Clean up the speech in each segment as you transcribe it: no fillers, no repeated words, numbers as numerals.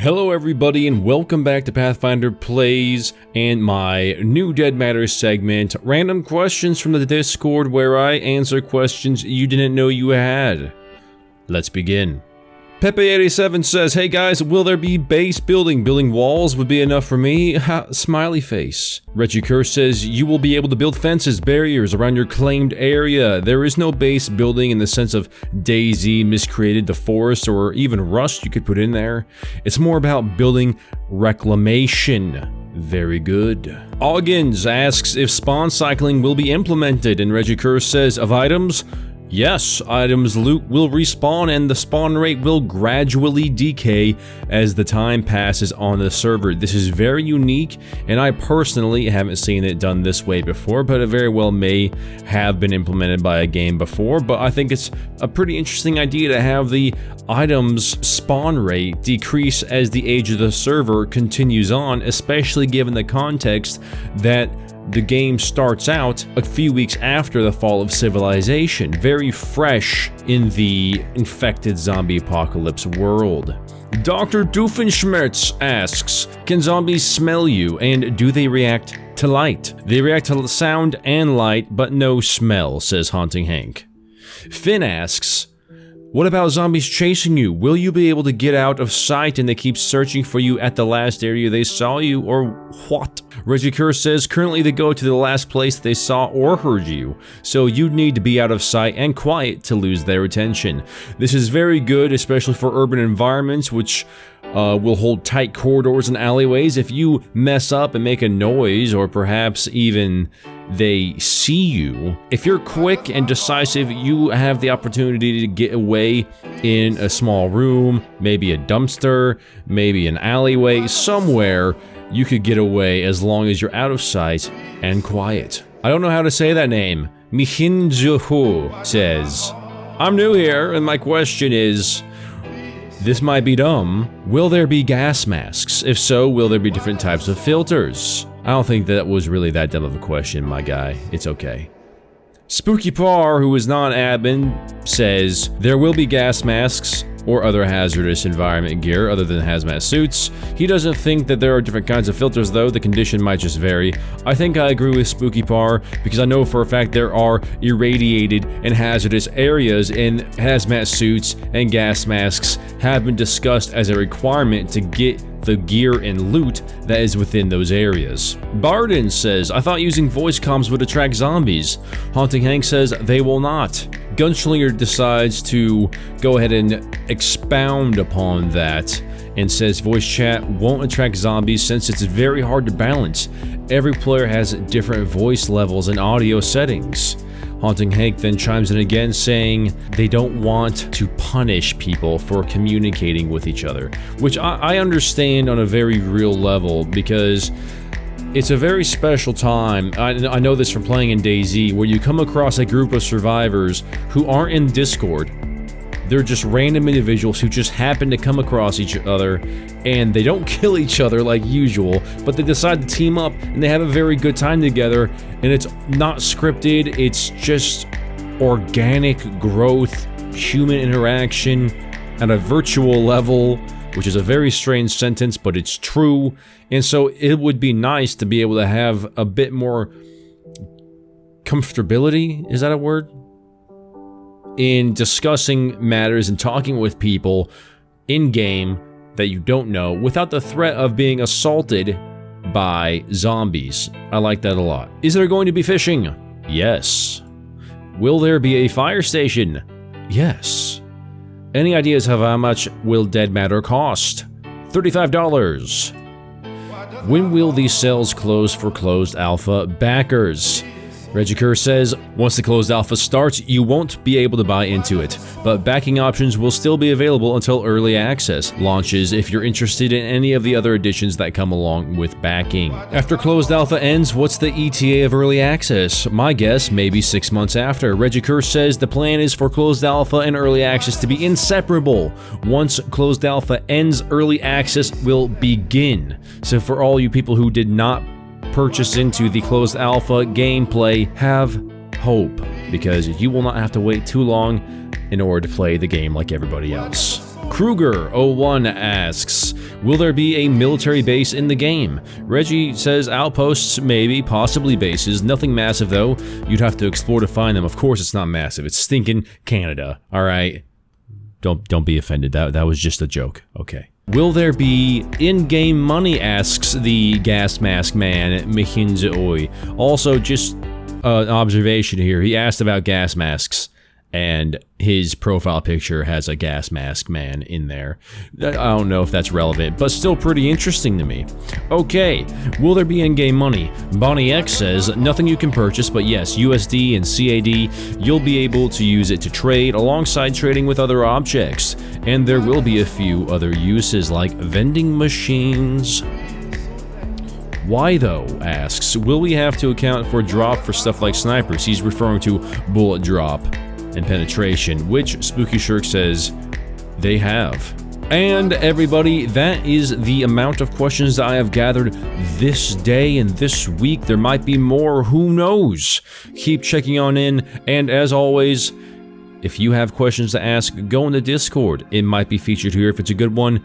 Hello everybody and welcome back to Pathfinder Plays and my new Dead Matter segment, random questions from the Discord, where I answer questions you didn't know you had. Let's begin. Pepe87 says, hey guys, will there be base building? Building walls would be enough for me. Ha, smiley face. Reggie Curse says, you will be able to build fences, barriers around your claimed area. There is no base building in the sense of DayZ miscreated the forest or even Rust you could put in there. It's more about building reclamation. Very good. Oggins asks if spawn cycling will be implemented, and Reggie Curse says, of items, yes, items loot will respawn and the spawn rate will gradually decay as the time passes on the server. This is very unique, and I personally haven't seen it done this way before, but it very well may have been implemented by a game before. But I think it's a pretty interesting idea to have the items spawn rate decrease as the age of the server continues on, especially given the context that the game starts out a few weeks after the fall of civilization, very fresh in the infected zombie apocalypse world. Dr. Doofenshmirtz asks, can zombies smell you, and do they react to light? They react to sound and light, but no smell, says Haunting Hank. Finn asks, what about zombies chasing you? Will you be able to get out of sight and they keep searching for you at the last area they saw you, or what? Reggie Curse says, currently they go to the last place they saw or heard you, so you'd need to be out of sight and quiet to lose their attention. This is very good, especially for urban environments, which will hold tight corridors and alleyways. If you mess up and make a noise, or perhaps even they see you, if you're quick and decisive, you have the opportunity to get away in a small room, maybe a dumpster, maybe an alleyway, somewhere you could get away as long as you're out of sight and quiet. I don't know how to say that name. Mihinjuhu says, I'm new here and my question is, this might be dumb, will there be gas masks? If so, will there be different types of filters? I don't think that was really that dumb of a question, my guy. It's okay. Spooky Par, who is non-admin, says, there will be gas masks or other hazardous environment gear other than hazmat suits. He doesn't think that there are different kinds of filters though, the condition might just vary. I think I agree with Spooky Par, because I know for a fact there are irradiated and hazardous areas, and hazmat suits and gas masks have been discussed as a requirement to get the gear and loot that is within those areas. Barden says, I thought using voice comms would attract zombies. Haunting Hank says, they will not. Gunslinger decides to go ahead and expound upon that and says voice chat won't attract zombies since it's very hard to balance. Every player has different voice levels and audio settings. Haunting Hank then chimes in again saying they don't want to punish people for communicating with each other, which I understand on a very real level, because it's a very special time. I know this from playing in DayZ, where you come across a group of survivors who aren't in Discord. They're just random individuals who just happen to come across each other, and they don't kill each other like usual, but they decide to team up and they have a very good time together, and it's not scripted, it's just organic growth, human interaction at a virtual level, which is a very strange sentence, but it's true. And so it would be nice to be able to have a bit more comfortability, is that a word? In discussing matters and talking with people in-game that you don't know without the threat of being assaulted by zombies. I like that a lot. Is there going to be fishing? Yes. Will there be a fire station? Yes. Any ideas of how much will Dead Matter cost? $35. When will these cells close for closed alpha backers? Reggie Curse says, once the closed alpha starts, you won't be able to buy into it, but backing options will still be available until early access launches if you're interested in any of the other additions that come along with backing. After closed alpha ends, what's the ETA of early access? My guess, maybe 6 months after. Reggie Curse says the plan is for closed alpha and early access to be inseparable. Once closed alpha ends, early access will begin. So for all you people who did not purchase into the closed alpha gameplay, have hope, because you will not have to wait too long in order to play the game like everybody else. Kruger01 asks, will there be a military base in the game? Reggie says outposts, maybe, possibly bases. Nothing massive though. You'd have to explore to find them. Of course it's not massive. It's stinking Canada, alright? Don't be offended. That was just a joke. Okay. Will there be in-game money, asks the gas mask man, Mihinzoi. Also, just an observation here. He asked about gas masks, and his profile picture has a gas mask man in there. I don't know if that's relevant, but still pretty interesting to me. Okay, will there be in-game money? Bonnie X says, nothing you can purchase, but yes, USD and CAD, you'll be able to use it to trade alongside trading with other objects. And there will be a few other uses like vending machines. Why though, asks, will we have to account for drop for stuff like snipers? He's referring to bullet drop and penetration, which Spooky Shirk says they have. And everybody, that is the amount of questions that I have gathered this day and this week. There might be more, who knows? Keep checking on in, and as always, if you have questions to ask, go in the Discord. It might be featured here if it's a good one.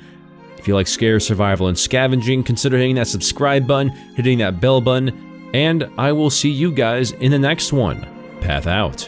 If you like scare, survival, and scavenging, consider hitting that subscribe button, hitting that bell button, and I will see you guys in the next one. Path out.